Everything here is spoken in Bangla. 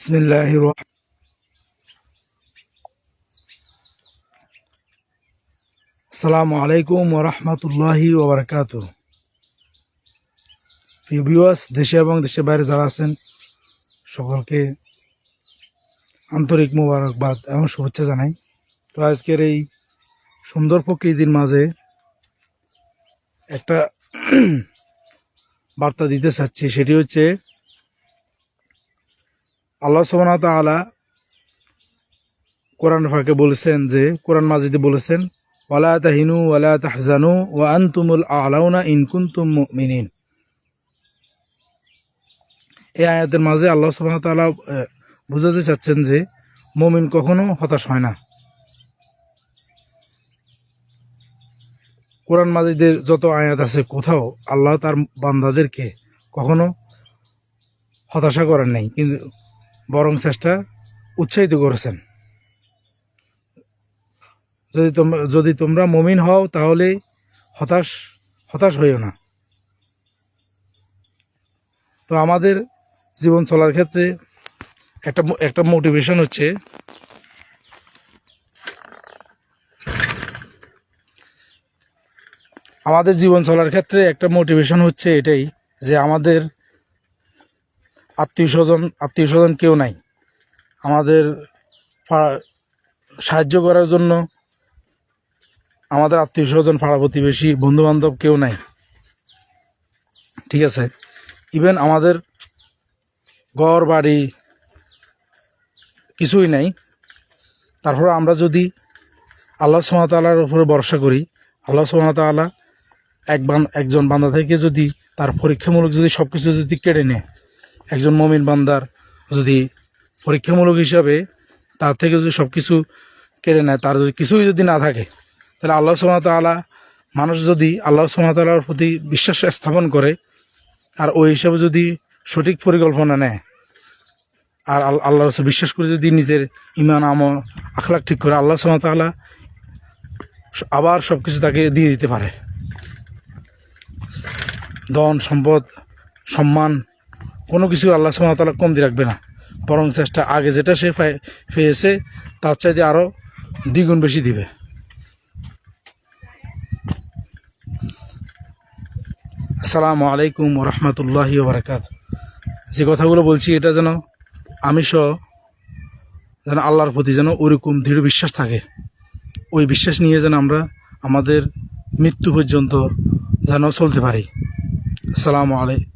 বিসমিল্লাহির আসসালামু আলাইকুম ওয়া রাহমাতুল্লাহি ওয়া বারাকাতুহু। প্রিয় ভিউয়ার্স, দেশে এবং দেশের বাইরে যারা আছেন সকলকে আন্তরিক মোবারকবাদ এবং শুভেচ্ছা জানাই। তো আজকের এই সুন্দর প্রকৃতির মাঝে একটা বার্তা দিতে চাচ্ছি, সেটি হচ্ছে আল্লাহ সুবহানাহু ওয়া তাআলা কোরআন পাকে বলেছেন, যে কোরআন মাজিদে বলেছেন, ওয়ালা তাহিনু ওয়ালা তাহজানু ওয়া আনতুমুল আ'লাউনা ইন কুনতুম মুমিনিন। এই আয়াতের মাঝে আল্লাহ সুবহানাহু ওয়া তাআলা বুঝাতে চাচ্ছেন যে মুমিন কখনো হতাশ হয় না। কোরআন মাজিদের যত আয়াত আছে, কোথাও আল্লাহ তার বান্দাদেরকে কখনো হতাশা করেন নাই, কিন্তু বরং চেষ্টা উৎসাহিত করেছেন। যদি তোমরা মুমিন হও তাহলে হতাশ হইও না। তো আমাদের জীবন চলার ক্ষেত্রে একটা মোটিভেশন হচ্ছে, আমাদের জীবন চলার ক্ষেত্রে একটা মোটিভেশন হচ্ছে এটাই, যে আমাদের আত্মীয় স্বজন কেউ নাই আমাদের সাহায্য করার জন্য। আমাদের আত্মীয় স্বজন, পাড়া প্রতিবেশী, বন্ধু বান্ধব কেউ নাই, ঠিক আছে। ইভেন আমাদের ঘর বাড়ি কিছুই নাই। তারপরে আমরা যদি আল্লাহ সুবহানাহু ওয়া তাআলার উপরে ভরসা করি, আল্লাহ সুবহানাহু ওয়া তাআলা একজন বান্দা থেকে যদি তার পরীক্ষামূলক যদি সব কিছু যদি কেড়ে নেয়, একজন মুমিন বান্দার যদি পরীক্ষামূলক হিসাবে তার থেকে যদি সব কিছু কেড়ে নেয়, তার যদি কিছুই যদি না থাকে, তাহলে আল্লাহ সুবহানাহু ওয়া তাআলা, মানুষ যদি আল্লাহ সুবহানাহু ওয়া তাআলার প্রতি বিশ্বাস স্থাপন করে আর ওই হিসাবে যদি সঠিক পরিকল্পনা নেয় আর আল্লাহর উপর বিশ্বাস করে যদি নিজের ঈমান আমল আখলাক ঠিক করে, আল্লাহ সুবহানাহু ওয়া তাআলা আবার সব কিছু তাকে দিয়ে দিতে পারে। ধন সম্পদ সম্মান কোনো কিছু আল্লাহ সুবহানাহু ওয়া তাআলা কমতি রাখবে না, বরং চেষ্টা আগে যেটা সে পেয়েছে তার চাইতে আরও দ্বিগুণ বেশি দিবে। আসসালামু আলাইকুম ওয়া রাহমাতুল্লাহি ওয়া বারাকাতুহু। যে কথাগুলো বলছি এটা যেন আমি সহ যেন আল্লাহর প্রতি যেন ওরকম দৃঢ় বিশ্বাস থাকে, ওই বিশ্বাস নিয়ে যেন আমরা আমাদের মৃত্যু পর্যন্ত যেন চলতে পারি। আসসালামু আলাইকুম।